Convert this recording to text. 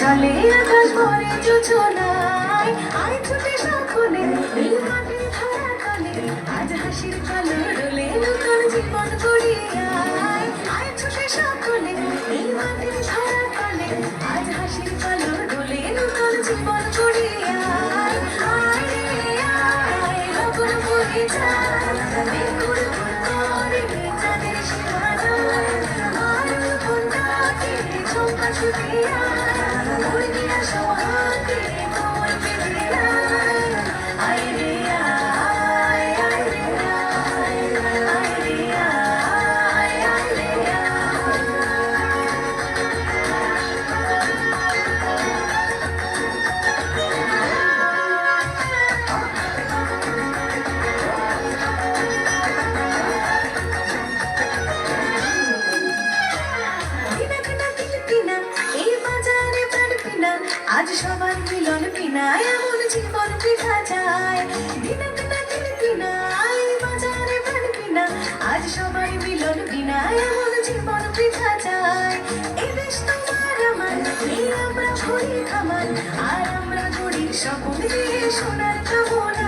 চলে আকাশ ভরে যোজনায়, আয় ছুটে সকলে এই মাটির ধরা তলে, আজ হাসির কালো দোলে নতুন জীবন গড়িয়ে আয়, আয় ছুটে সকলে এই মাটির ধরা তলে, আজ হাসির কালো দোলে নতুন জীবন গড়িয়ে আয়, আয় রে আয় লগন বয়ে যায়, বেকুল করে চাঁদের সীমানায়, আর কন্যাকে চম্পা ছুটে আয়, মুরগিরা সহাতে কোমর বেঁধে আয়, আয় রে আয়, আয় রে আয়, আয় রে আয়, আয় রে আজ সবার মিলন বিনা এমন জীবন বৃথা যায়, দিনক না দিন বিনা এই বাজারে প্রাণ বিনা, আজ সবার মিলন বিনা এমন জীবন বৃথা যায়, এই দেশ তোমার আমার, এই আমরা ঘড়ি খামার, আর আমরা ঘড়ির স্বপ্ন দিয়ে সোনার কামনা